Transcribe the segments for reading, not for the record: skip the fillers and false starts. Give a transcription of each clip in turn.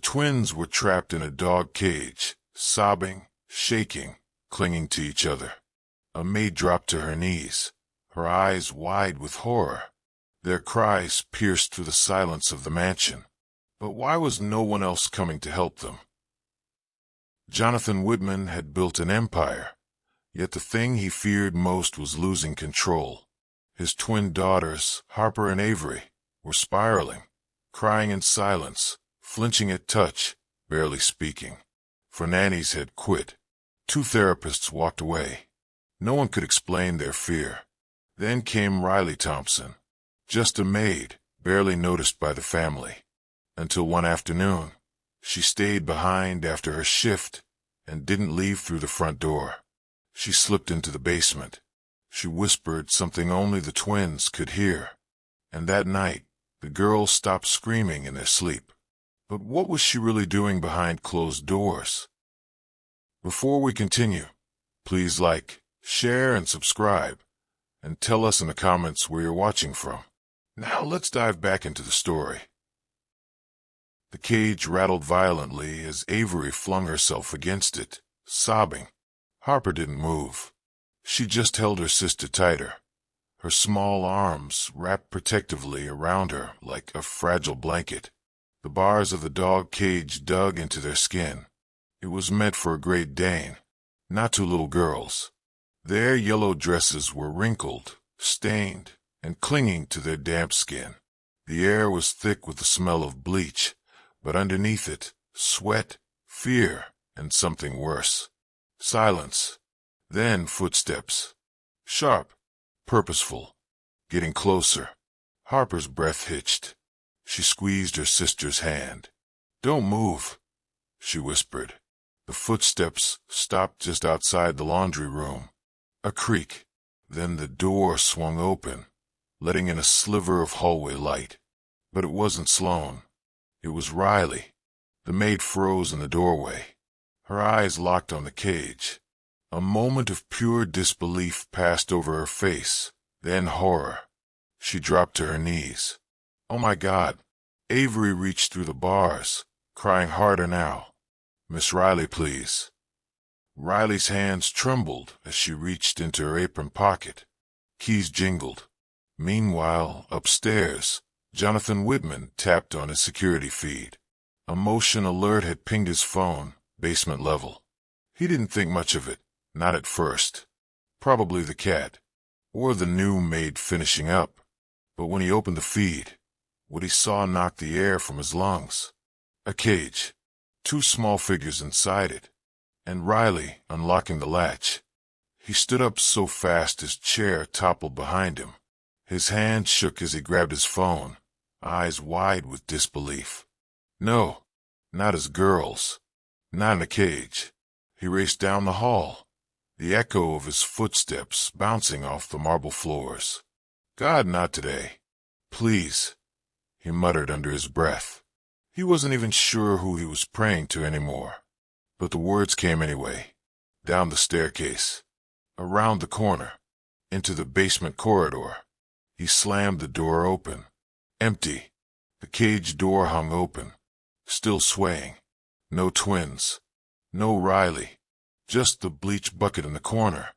twins were trapped in a dog cage, sobbing, shaking, clinging to each other. A maid dropped to her knees, her eyes wide with horror. Their cries pierced through the silence of the mansion. But why was no one else coming to help them? Jonathan Whitman had built an empire, yet the thing he feared most was losing control. His twin daughters, Harper and Avery, were spiraling, crying in silence, flinching at touch, barely speaking. For nannies had quit. 2 therapists walked away. No one could explain their fear. Then came Riley Thompson, just a maid, barely noticed by the family. Until one afternoon, she stayed behind after her shift and didn't leave through the front door. She slipped into the basement. She whispered something only the twins could hear. And that night, the girls stopped screaming in their sleep. But what was she really doing behind closed doors? Before we continue, please like, share, and subscribe, and tell us in the comments where you're watching from. Now let's dive back into the story. The cage rattled violently as Avery flung herself against it, sobbing. Harper didn't move. She just held her sister tighter, her small arms wrapped protectively around her like a fragile blanket. The bars of the dog cage dug into their skin. It was meant for a Great Dane, not 2 little girls. Their yellow dresses were wrinkled, stained, and clinging to their damp skin. The air was thick with the smell of bleach, but underneath it, sweat, fear, and something worse. Silence. Then footsteps. Sharp, purposeful, getting closer. Harper's breath hitched. She squeezed her sister's hand. "Don't move," she whispered. The footsteps stopped just outside the laundry room. A creak. Then the door swung open, letting in a sliver of hallway light. But it wasn't Sloan. It was Riley. The maid froze in the doorway, her eyes locked on the cage. A moment of pure disbelief passed over her face, then horror. She dropped to her knees. "Oh my God." Avery reached through the bars, crying harder now. "Miss Riley, please." Riley's hands trembled as she reached into her apron pocket. Keys jingled. Meanwhile, upstairs, Jonathan Whitman tapped on his security feed. A motion alert had pinged his phone, basement level. He didn't think much of it, not at first. Probably the cat, or the new maid finishing up. But when he opened the feed, what he saw knocked the air from his lungs. A cage, 2 small figures inside it, and Riley unlocking the latch. He stood up so fast his chair toppled behind him. His hand shook as he grabbed his phone, eyes wide with disbelief. No, not as girls. Not in a cage. He raced down the hall, the echo of his footsteps bouncing off the marble floors. "God, not today. Please," he muttered under his breath. He wasn't even sure who he was praying to anymore. But the words came anyway. Down the staircase, around the corner, into the basement corridor. He slammed the door open. Empty. The cage door hung open, still swaying. No twins. No Riley. Just the bleach bucket in the corner,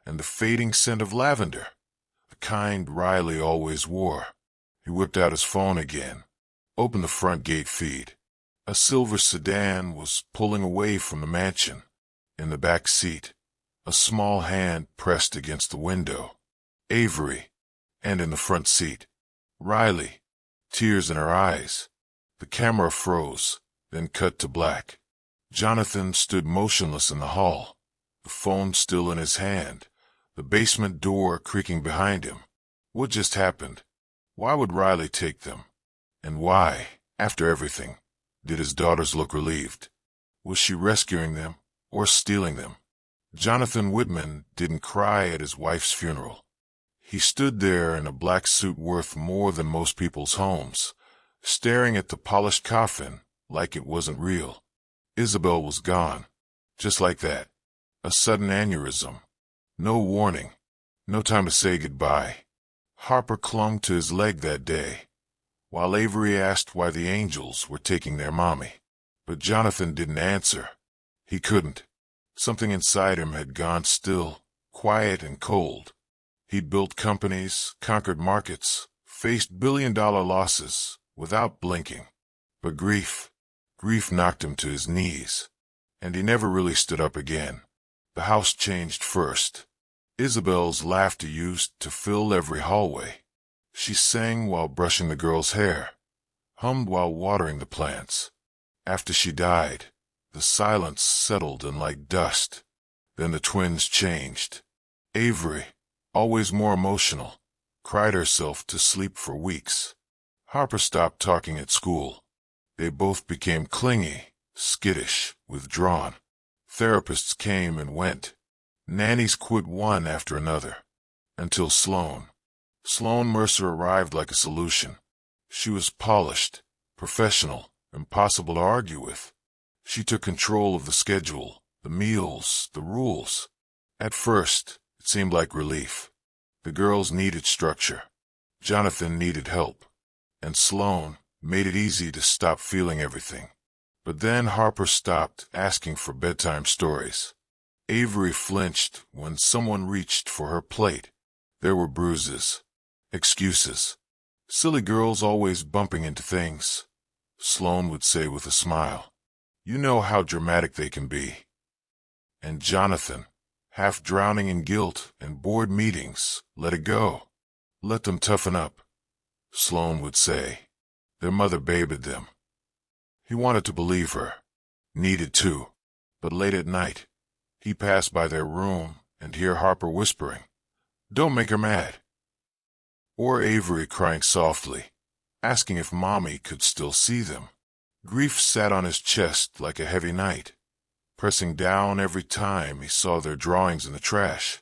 and the fading scent of lavender, the kind Riley always wore. He whipped out his phone again, opened the front gate feed. A silver sedan was pulling away from the mansion. In the back seat, a small hand pressed against the window. Avery. And in the front seat, Riley, tears in her eyes. The camera froze, then cut to black. Jonathan stood motionless in the hall, the phone still in his hand, the basement door creaking behind him. What just happened? Why would Riley take them? And why, after everything, did his daughters look relieved? Was she rescuing them or stealing them? Jonathan Whitman didn't cry at his wife's funeral. He stood there in a black suit worth more than most people's homes, staring at the polished coffin like it wasn't real. Isabel was gone, just like that. A sudden aneurysm. No warning. No time to say goodbye. Harper clung to his leg that day, while Avery asked why the angels were taking their mommy. But Jonathan didn't answer. He couldn't. Something inside him had gone still, quiet and cold. He'd built companies, conquered markets, faced billion-dollar losses without blinking. But grief knocked him to his knees. And he never really stood up again. The house changed first. Isabel's laughter used to fill every hallway. She sang while brushing the girl's hair, hummed while watering the plants. After she died, the silence settled in like dust. Then the twins changed. Avery, always more emotional, cried herself to sleep for weeks. Harper stopped talking at school. They both became clingy, skittish, withdrawn. Therapists came and went. Nannies quit one after another. Until Sloan Mercer arrived like a solution. She was polished, professional, impossible to argue with. She took control of the schedule, the meals, the rules. At first, it seemed like relief. The girls needed structure. Jonathan needed help. And Sloan made it easy to stop feeling everything. But then Harper stopped asking for bedtime stories. Avery flinched when someone reached for her plate. There were bruises, excuses. Silly girls always bumping into things. Sloan would say with a smile, "You know how dramatic they can be." And Jonathan, half drowning in guilt and bored meetings, let it go. Let them toughen up, Sloan would say. Their mother babied them. He wanted to believe her, needed to, but late at night, he passed by their room and hear Harper whispering, "Don't make her mad." Or Avery crying softly, asking if Mommy could still see them. Grief sat on his chest like a heavy night, pressing down every time he saw their drawings in the trash,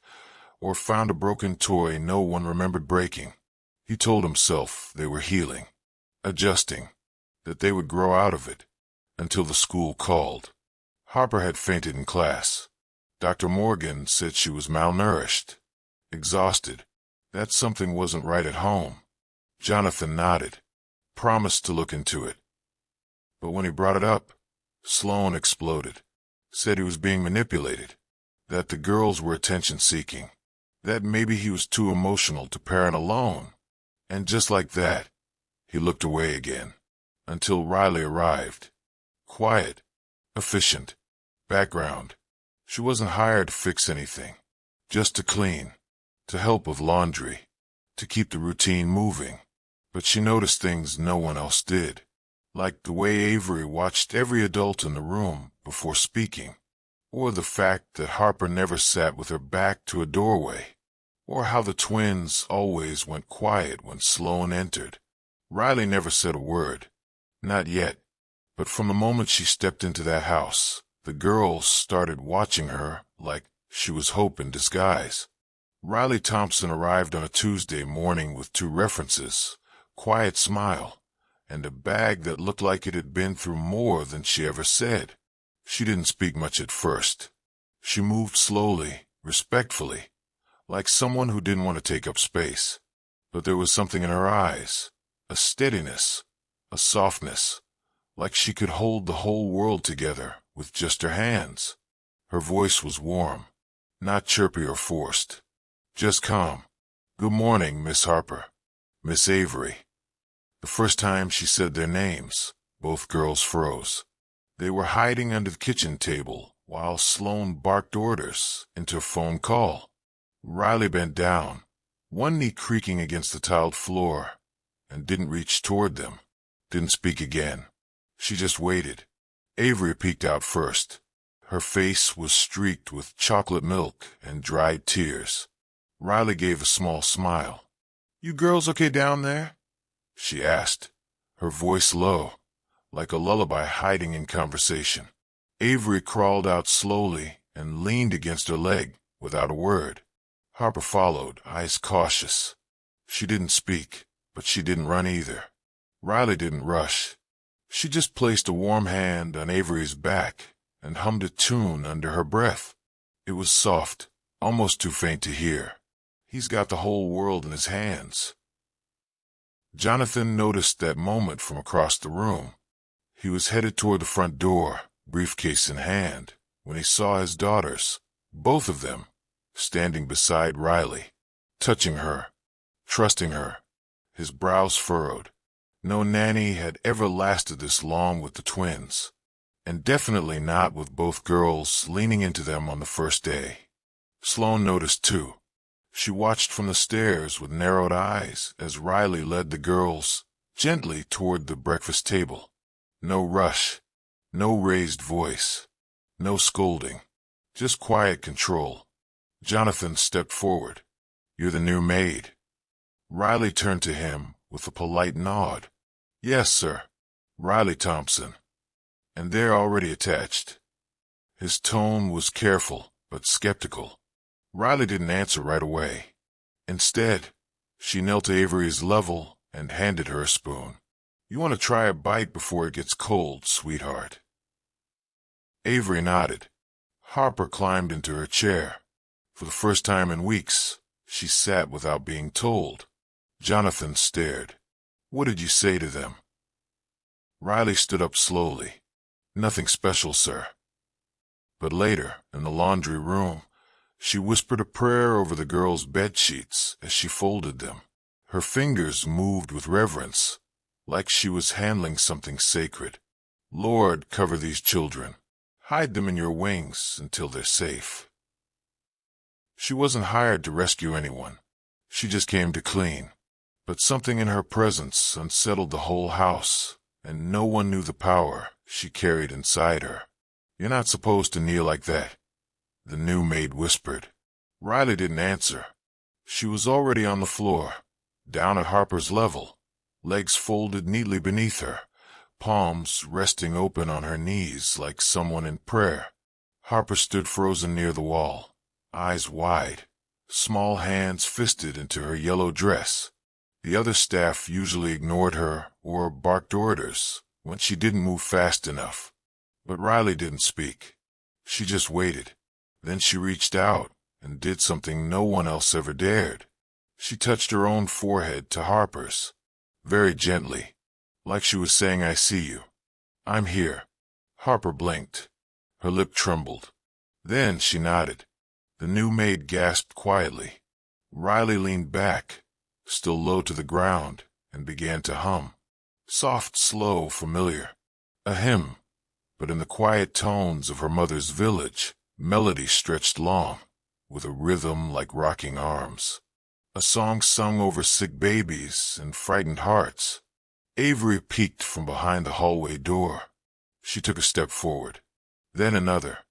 or found a broken toy no one remembered breaking. He told himself they were healing, adjusting, that they would grow out of it, until the school called. Harper had fainted in class. Dr. Morgan said she was malnourished, exhausted, that something wasn't right at home. Jonathan nodded, promised to look into it. But when he brought it up, Sloan exploded, said he was being manipulated, that the girls were attention-seeking, that maybe he was too emotional to parent alone. And just like that, he looked away again, until Riley arrived. Quiet, efficient, background. She wasn't hired to fix anything, just to clean, to help with laundry, to keep the routine moving. But she noticed things no one else did, like the way Avery watched every adult in the room before speaking, or the fact that Harper never sat with her back to a doorway, or how the twins always went quiet when Sloan entered. Riley never said a word, not yet, but from the moment she stepped into that house, the girls started watching her like she was hope in disguise. Riley Thompson arrived on a Tuesday morning with 2 references, quiet smile, and a bag that looked like it had been through more than she ever said. She didn't speak much at first. She moved slowly, respectfully, like someone who didn't want to take up space. But there was something in her eyes, a steadiness, a softness, like she could hold the whole world together with just her hands. Her voice was warm, not chirpy or forced, just calm. "Good morning, Miss Harper, Miss Avery." The first time she said their names, both girls froze. They were hiding under the kitchen table while Sloan barked orders into a phone call. Riley bent down, one knee creaking against the tiled floor, and didn't reach toward them, didn't speak again. She just waited. Avery peeked out first. Her face was streaked with chocolate milk and dried tears. Riley gave a small smile. "You girls okay down there?" she asked, her voice low, like a lullaby hiding in conversation. Avery crawled out slowly and leaned against her leg without a word. Harper followed, eyes cautious. She didn't speak, but she didn't run either. Riley didn't rush. She just placed a warm hand on Avery's back and hummed a tune under her breath. It was soft, almost too faint to hear. He's got the whole world in his hands. Jonathan noticed that moment from across the room. He was headed toward the front door, briefcase in hand, when he saw his daughters, both of them, standing beside Riley, touching her, trusting her. His brows furrowed. No nanny had ever lasted this long with the twins, and definitely not with both girls leaning into them on the first day. Sloane noticed too. She watched from the stairs with narrowed eyes as Riley led the girls gently toward the breakfast table. No rush, no raised voice, no scolding, just quiet control. Jonathan stepped forward. "You're the new maid." Riley turned to him with a polite nod. "Yes, sir. Riley Thompson." "And they're already attached." His tone was careful but skeptical. Riley didn't answer right away. Instead, she knelt to Avery's level and handed her a spoon. "You want to try a bite before it gets cold, sweetheart?" Avery nodded. Harper climbed into her chair. For the first time in weeks, she sat without being told. Jonathan stared. "What did you say to them?" Riley stood up slowly. "Nothing special, sir." But later, in the laundry room, she whispered a prayer over the girls' bed sheets as she folded them. Her fingers moved with reverence, like she was handling something sacred. "Lord, cover these children. Hide them in your wings until they're safe." She wasn't hired to rescue anyone. She just came to clean. But something in her presence unsettled the whole house, and no one knew the power she carried inside her. "You're not supposed to kneel like that," the new maid whispered. Riley didn't answer. She was already on the floor, down at Harper's level, legs folded neatly beneath her, palms resting open on her knees like someone in prayer. Harper stood frozen near the wall, eyes wide, small hands fisted into her yellow dress. The other staff usually ignored her or barked orders when she didn't move fast enough. But Riley didn't speak. She just waited. Then she reached out and did something no one else ever dared. She touched her own forehead to Harper's, very gently, like she was saying, "I see you. I'm here." Harper blinked. Her lip trembled. Then she nodded. The new maid gasped quietly. Riley leaned back, still low to the ground, and began to hum. Soft, slow, familiar. A hymn, but in the quiet tones of her mother's village, melody stretched long, with a rhythm like rocking arms. A song sung over sick babies and frightened hearts. Avery peeked from behind the hallway door. She took a step forward, then another.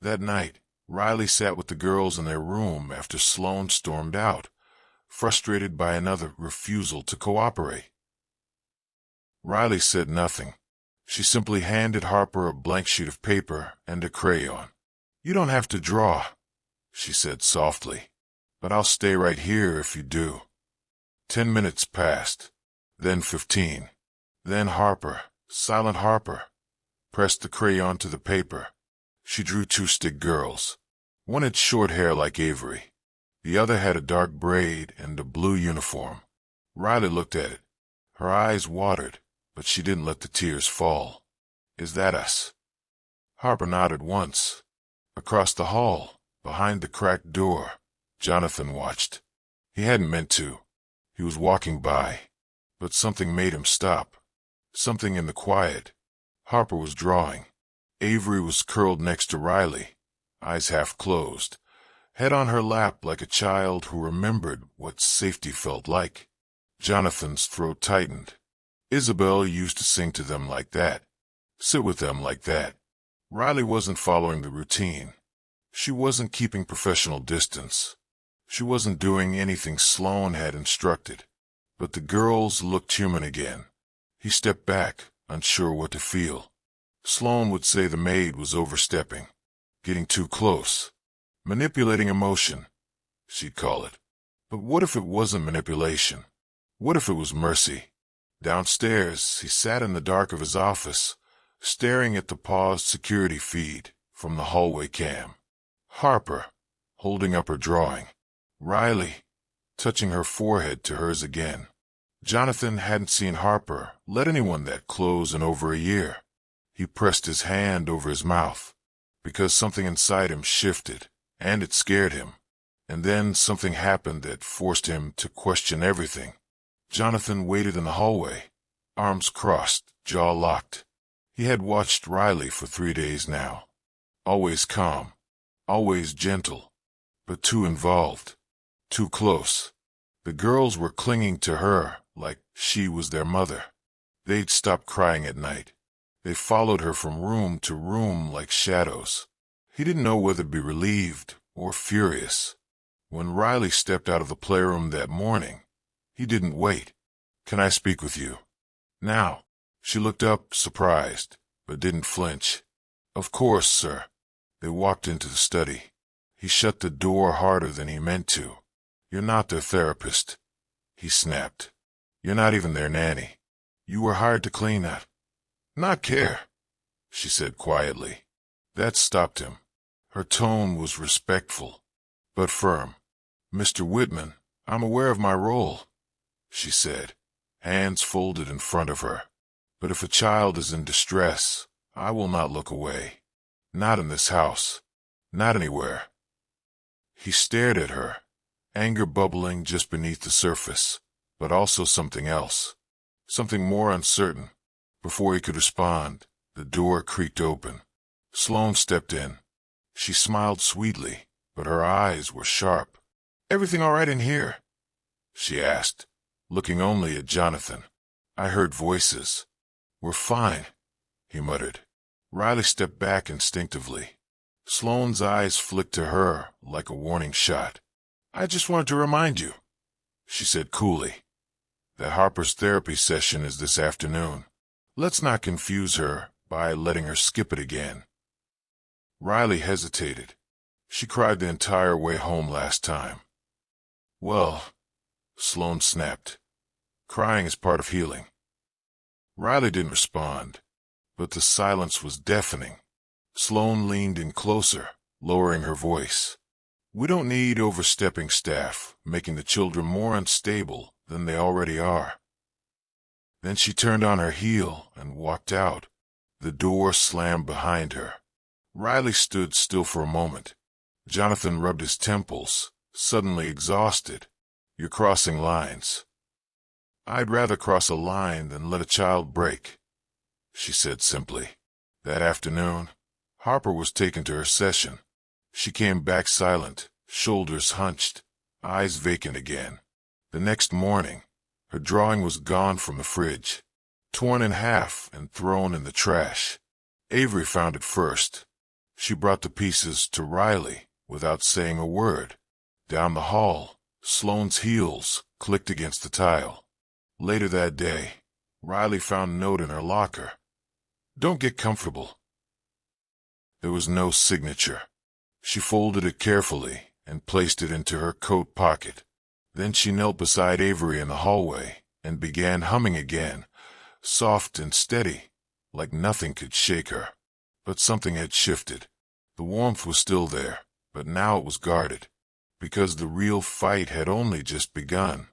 That night, Riley sat with the girls in their room after Sloane stormed out, frustrated by another refusal to cooperate. Riley said nothing. She simply handed Harper a blank sheet of paper and a crayon. "You don't have to draw," she said softly, "but I'll stay right here if you do." 10 minutes passed, then 15. Then Harper, silent Harper, pressed the crayon to the paper. She drew 2 stick girls. One had short hair like Avery. The other had a dark braid and a blue uniform. Riley looked at it. Her eyes watered, but she didn't let the tears fall. "Is that us?" Harper nodded once. Across the hall, behind the cracked door, Jonathan watched. He hadn't meant to. He was walking by, but something made him stop. Something in the quiet. Harper was drawing. Avery was curled next to Riley, eyes half closed, head on her lap like a child who remembered what safety felt like. Jonathan's throat tightened. Isabel used to sing to them like that, sit with them like that. Riley wasn't following the routine. She wasn't keeping professional distance. She wasn't doing anything Sloane had instructed. But the girls looked human again. He stepped back, unsure what to feel. Sloane would say the maid was overstepping, getting too close, manipulating emotion, she'd call it. But what if it wasn't manipulation? What if it was mercy? Downstairs, he sat in the dark of his office, staring at the paused security feed from the hallway cam. Harper, holding up her drawing. Riley, touching her forehead to hers again. Jonathan hadn't seen Harper let anyone that close in over a year. He pressed his hand over his mouth, because something inside him shifted, and it scared him. And then something happened that forced him to question everything. Jonathan waited in the hallway, arms crossed, jaw locked. He had watched Riley for 3 days now. Always calm, always gentle, but too involved, too close. The girls were clinging to her like she was their mother. They'd stopped crying at night. They followed her from room to room like shadows. He didn't know whether to be relieved or furious. When Riley stepped out of the playroom that morning, he didn't wait. "Can I speak with you?" "Now." She looked up, surprised, but didn't flinch. "Of course, sir." They walked into the study. He shut the door harder than he meant to. "You're not their therapist," he snapped. "You're not even their nanny. You were hired to clean that." "Not care," she said quietly. That stopped him. Her tone was respectful, but firm. "Mr. Whitman, I'm aware of my role," she said, hands folded in front of her. "But if a child is in distress, I will not look away. Not in this house. Not anywhere." He stared at her, anger bubbling just beneath the surface, but also something else, something more uncertain. Before he could respond, the door creaked open. Sloane stepped in. She smiled sweetly, but her eyes were sharp. "Everything all right in here?" she asked, looking only at Jonathan. "I heard voices." "We're fine," he muttered. Riley stepped back instinctively. Sloane's eyes flicked to her like a warning shot. "I just wanted to remind you," she said coolly, "that Harper's therapy session is this afternoon. Let's not confuse her by letting her skip it again." Riley hesitated. "She cried the entire way home last time." "Well," Sloane snapped, "crying is part of healing." Riley didn't respond, but the silence was deafening. Sloane leaned in closer, lowering her voice. "We don't need overstepping staff, making the children more unstable than they already are." Then she turned on her heel and walked out. The door slammed behind her. Riley stood still for a moment. Jonathan rubbed his temples, suddenly exhausted. "You're crossing lines." "I'd rather cross a line than let a child break," she said simply. That afternoon, Harper was taken to her session. She came back silent, shoulders hunched, eyes vacant again. The next morning, her drawing was gone from the fridge, torn in half and thrown in the trash. Avery found it first. She brought the pieces to Riley without saying a word. Down the hall, Sloane's heels clicked against the tile. Later that day, Riley found a note in her locker. "Don't get comfortable." There was no signature. She folded it carefully and placed it into her coat pocket. Then she knelt beside Avery in the hallway and began humming again, soft and steady, like nothing could shake her. But something had shifted. The warmth was still there, but now it was guarded, because the real fight had only just begun.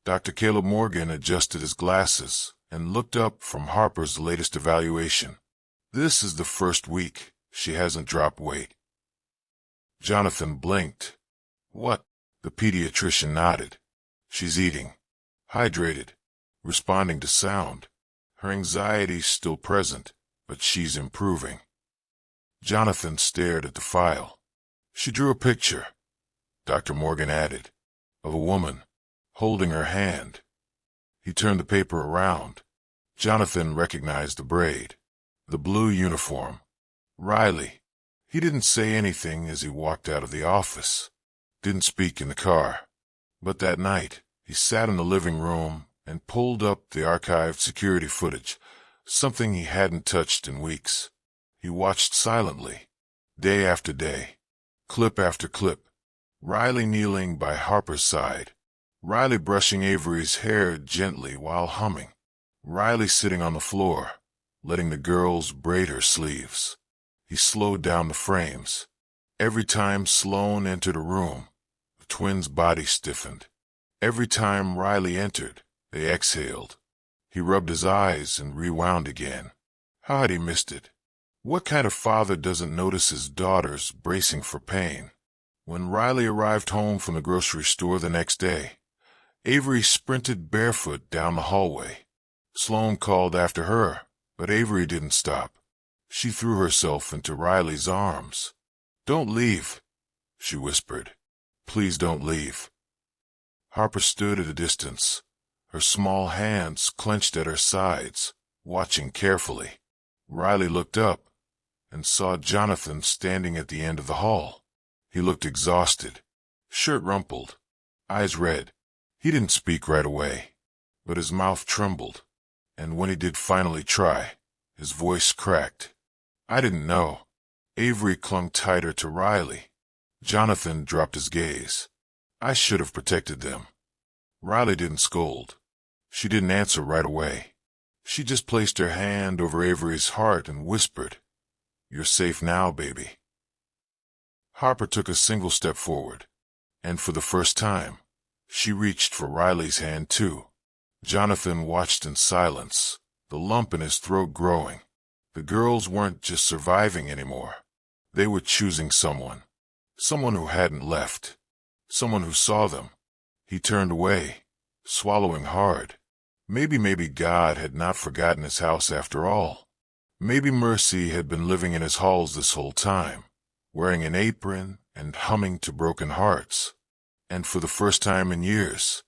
Dr. Caleb Morgan adjusted his glasses and looked up from Harper's latest evaluation. "This is the first week she hasn't dropped weight." Jonathan blinked. "What?" The pediatrician nodded. "She's eating, hydrated, responding to sound. Her anxiety's still present, but she's improving." Jonathan stared at the file. "She drew a picture," Dr. Morgan added, "of a woman, holding her hand." He turned the paper around. Jonathan recognized the braid, the blue uniform. Riley. He didn't say anything as he walked out of the office. Didn't speak in the car. But that night, he sat in the living room and pulled up the archived security footage, something he hadn't touched in weeks. He watched silently, day after day, clip after clip. Riley kneeling by Harper's side. Riley brushing Avery's hair gently while humming. Riley sitting on the floor, letting the girls braid her sleeves. He slowed down the frames. Every time Sloane entered a room, the twins' bodies stiffened. Every time Riley entered, they exhaled. He rubbed his eyes and rewound again. How had he missed it? What kind of father doesn't notice his daughters bracing for pain? When Riley arrived home from the grocery store the next day, Avery sprinted barefoot down the hallway. Sloane called after her, but Avery didn't stop. She threw herself into Riley's arms. "Don't leave," she whispered. "Please don't leave." Harper stood at a distance, her small hands clenched at her sides, watching carefully. Riley looked up and saw Jonathan standing at the end of the hall. He looked exhausted, shirt rumpled, eyes red. He didn't speak right away, but his mouth trembled, and when he did finally try, his voice cracked. "I didn't know." Avery clung tighter to Riley. Jonathan dropped his gaze. "I should have protected them." Riley didn't scold. She didn't answer right away. She just placed her hand over Avery's heart and whispered, "You're safe now, baby." Harper took a single step forward, and for the first time, she reached for Riley's hand too. Jonathan watched in silence, the lump in his throat growing. The girls weren't just surviving anymore. They were choosing someone. Someone who hadn't left. Someone who saw them. He turned away, swallowing hard. Maybe God had not forgotten his house after all. Maybe Mercy had been living in his halls this whole time, wearing an apron and humming to broken hearts. And for the first time in years,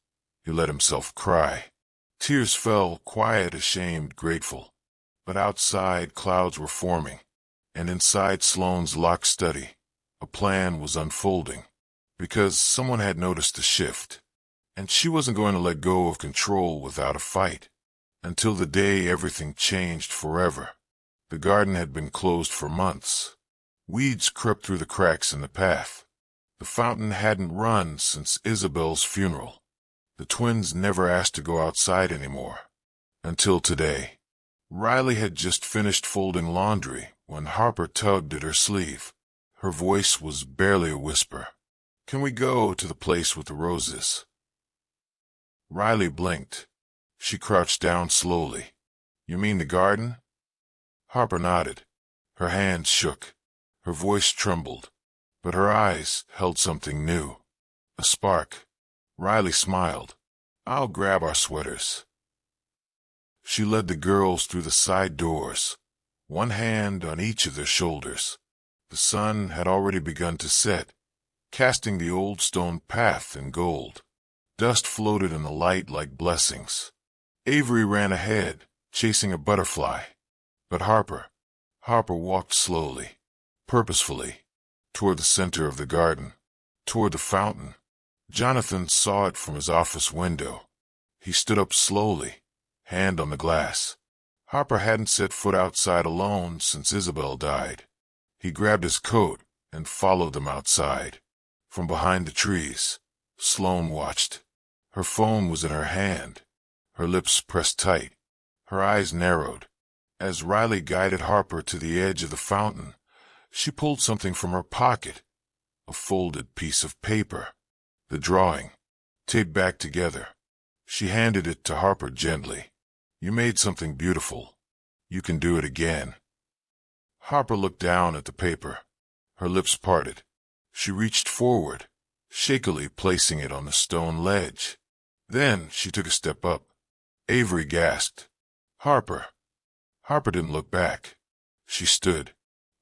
he let himself cry. Tears fell, quiet, ashamed, grateful. But outside, clouds were forming, and inside Sloane's locked study, a plan was unfolding. Because someone had noticed a shift, and she wasn't going to let go of control without a fight. Until the day everything changed forever. The garden had been closed for months. Weeds crept through the cracks in the path. The fountain hadn't run since Isabel's funeral. The twins never asked to go outside anymore. Until today. Riley had just finished folding laundry when Harper tugged at her sleeve. Her voice was barely a whisper. "Can we go to the place with the roses?" Riley blinked. She crouched down slowly. "You mean the garden?" Harper nodded. Her hands shook. Her voice trembled. But her eyes held something new. A spark. Riley smiled. "I'll grab our sweaters." She led the girls through the side doors, one hand on each of their shoulders. The sun had already begun to set, casting the old stone path in gold. Dust floated in the light like blessings. Avery ran ahead, chasing a butterfly. But Harper walked slowly, purposefully, toward the center of the garden, toward the fountain. Jonathan saw it from his office window. He stood up slowly, hand on the glass. Harper hadn't set foot outside alone since Isabel died. He grabbed his coat and followed them outside. From behind the trees, Sloane watched. Her phone was in her hand, her lips pressed tight, her eyes narrowed. As Riley guided Harper to the edge of the fountain, she pulled something from her pocket, a folded piece of paper. The drawing, taped back together. She handed it to Harper gently. "You made something beautiful. You can do it again." Harper looked down at the paper. Her lips parted. She reached forward, shakily placing it on the stone ledge. Then she took a step up. Avery gasped. "Harper." Harper didn't look back. She stood,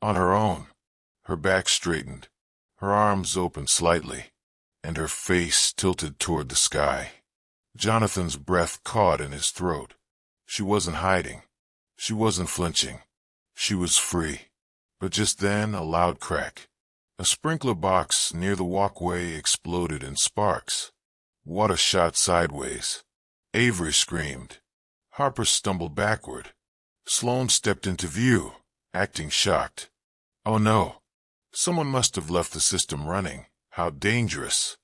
on her own, her back straightened, her arms open slightly, and her face tilted toward the sky. Jonathan's breath caught in his throat. She wasn't hiding. She wasn't flinching. She was free. But just then, a loud crack. A sprinkler box near the walkway exploded in sparks. Water shot sideways. Avery screamed. Harper stumbled backward. Sloane stepped into view, acting shocked. "Oh no. Someone must have left the system running. How dangerous."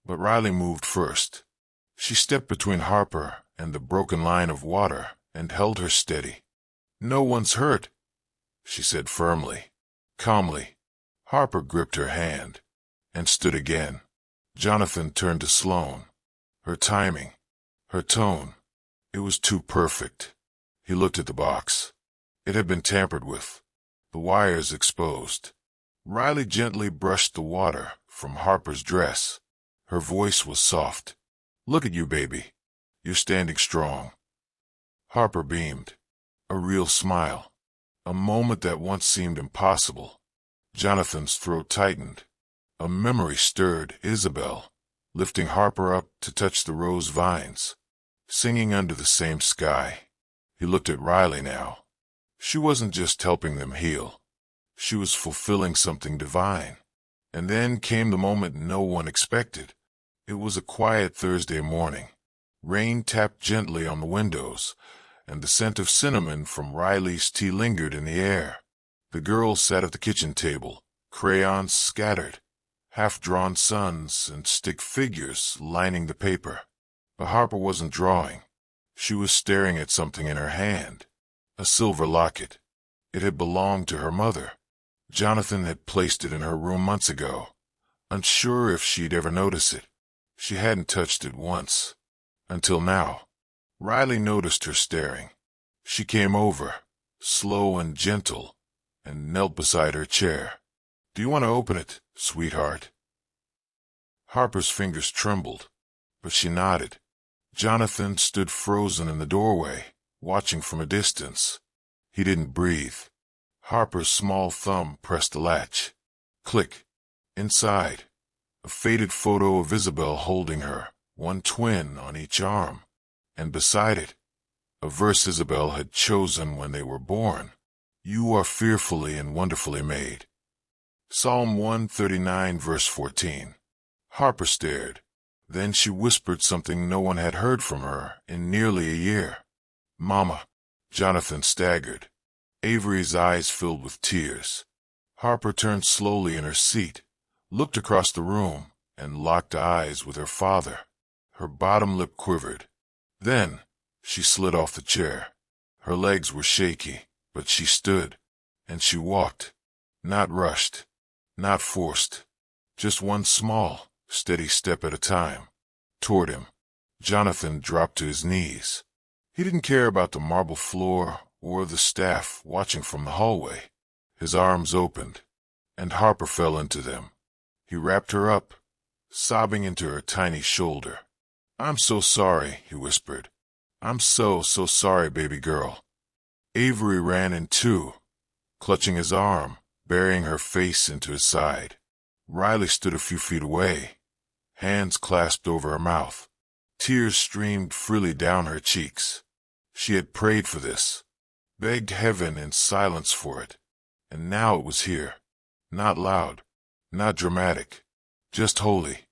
But Riley moved first. She stepped between Harper and the broken line of water and held her steady. "No one's hurt," she said firmly, calmly. Harper gripped her hand and stood again. Jonathan turned to Sloane. Her timing, her tone, it was too perfect. He looked at the box. It had been tampered with, the wires exposed. Riley gently brushed the water from Harper's dress. Her voice was soft. "Look at you, baby. You're standing strong." Harper beamed. A real smile. A moment that once seemed impossible. Jonathan's throat tightened. A memory stirred Isabel, lifting Harper up to touch the rose vines, singing under the same sky. He looked at Riley now. She wasn't just helping them heal. She was fulfilling something divine. And then came the moment no one expected. It was a quiet Thursday morning. Rain tapped gently on the windows, and the scent of cinnamon from Riley's tea lingered in the air. The girls sat at the kitchen table, crayons scattered, half-drawn suns and stick figures lining the paper. But Harper wasn't drawing. She was staring at something in her hand, a silver locket. It had belonged to her mother. Jonathan had placed it in her room months ago, unsure if she'd ever notice it. She hadn't touched it once. Until now. Riley noticed her staring. She came over, slow and gentle, and knelt beside her chair. "Do you want to open it, sweetheart?" Harper's fingers trembled, but she nodded. Jonathan stood frozen in the doorway, watching from a distance. He didn't breathe. Harper's small thumb pressed the latch. Click. Inside, a faded photo of Isabel holding her, one twin on each arm, and beside it, a verse Isabel had chosen when they were born. "You are fearfully and wonderfully made." Psalm 139, verse 14. Harper stared. Then she whispered something no one had heard from her in nearly a year. "Mama." Jonathan staggered. Avery's eyes filled with tears. Harper turned slowly in her seat, looked across the room, and locked eyes with her father. Her bottom lip quivered. Then she slid off the chair. Her legs were shaky, but she stood, and she walked. Not rushed, not forced. Just one small, steady step at a time. Toward him. Jonathan dropped to his knees. He didn't care about the marble floor or the staff watching from the hallway. His arms opened, and Harper fell into them. He wrapped her up, sobbing into her tiny shoulder. "I'm so sorry," he whispered. "I'm so sorry, baby girl." Avery ran in too, clutching his arm, burying her face into his side. Riley stood a few feet away, hands clasped over her mouth. Tears streamed freely down her cheeks. She had prayed for this, begged heaven in silence for it, and now it was here. Not loud, not dramatic, just holy,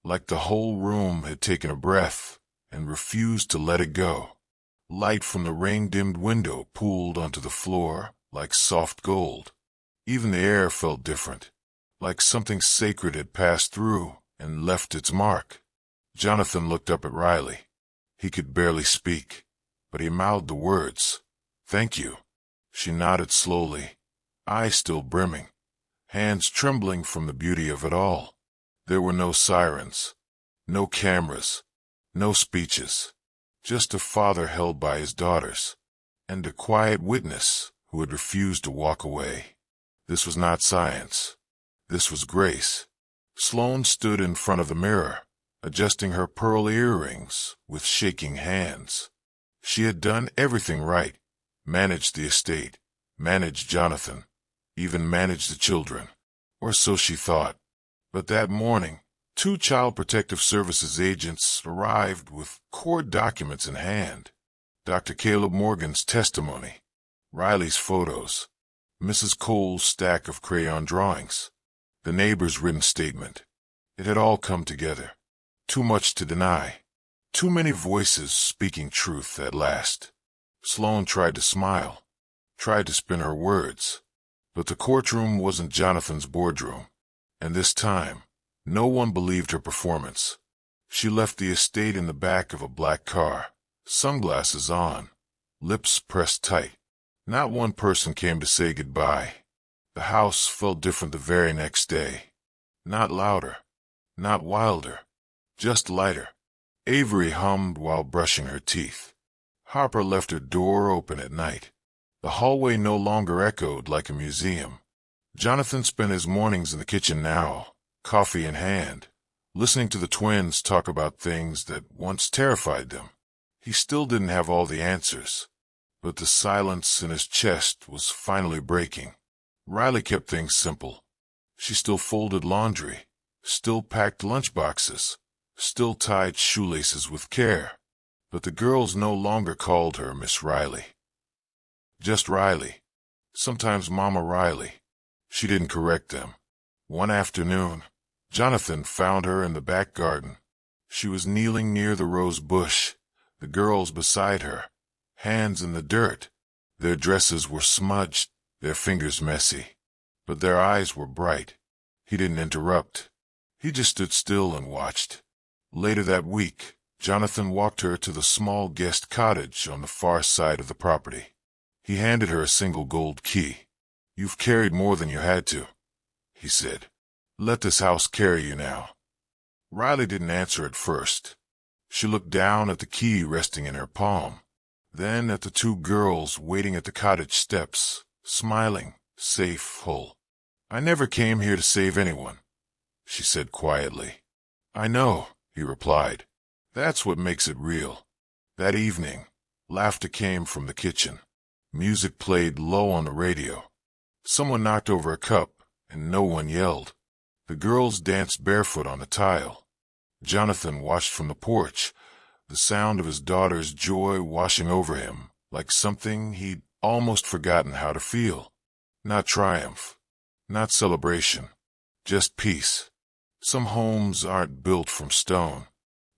like the whole room had taken a breath and refused to let it go. Light from the rain-dimmed window pooled onto the floor like soft gold. Even the air felt different, like something sacred had passed through and left its mark. Jonathan looked up at Riley. He could barely speak, but he mouthed the words, "Thank you." She nodded slowly, eyes still brimming, hands trembling from the beauty of it all. There were no sirens, no cameras, no speeches, just a father held by his daughters, and a quiet witness who had refused to walk away. This was not science. This was grace. Sloane stood in front of the mirror, adjusting her pearl earrings with shaking hands. She had done everything right, managed the estate, managed Jonathan, even managed the children, or so she thought. But that morning, 2 Child Protective Services agents arrived with court documents in hand. Dr. Caleb Morgan's testimony, Riley's photos, Mrs. Cole's stack of crayon drawings, the neighbor's written statement. It had all come together. Too much to deny. Too many voices speaking truth at last. Sloane tried to smile, tried to spin her words, but the courtroom wasn't Jonathan's boardroom, and this time, no one believed her performance. She left the estate in the back of a black car, sunglasses on, lips pressed tight. Not one person came to say goodbye. The house felt different the very next day. Not louder, not wilder, just lighter. Avery hummed while brushing her teeth. Harper left her door open at night. The hallway no longer echoed like a museum. Jonathan spent his mornings in the kitchen now, coffee in hand, listening to the twins talk about things that once terrified them. He still didn't have all the answers, but the silence in his chest was finally breaking. Riley kept things simple. She still folded laundry, still packed lunchboxes, still tied shoelaces with care. But the girls no longer called her Miss Riley. Just Riley. Sometimes Mama Riley. She didn't correct them. One afternoon, Jonathan found her in the back garden. She was kneeling near the rose bush, the girls beside her, hands in the dirt. Their dresses were smudged, their fingers messy, but their eyes were bright. He didn't interrupt. He just stood still and watched. Later that week, Jonathan walked her to the small guest cottage on the far side of the property. He handed her a single gold key. "You've carried more than you had to," he said. "Let this house carry you now." Riley didn't answer at first. She looked down at the key resting in her palm, then at the two girls waiting at the cottage steps, smiling, safe, whole. "I never came here to save anyone," she said quietly. "I know," he replied. "That's what makes it real." That evening, laughter came from the kitchen. Music played low on the radio. Someone knocked over a cup, and no one yelled. The girls danced barefoot on the tile. Jonathan watched from the porch, the sound of his daughter's joy washing over him, like something he'd almost forgotten how to feel. Not triumph, not celebration, just peace. Some homes aren't built from stone.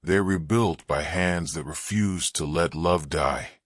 They're rebuilt by hands that refuse to let love die.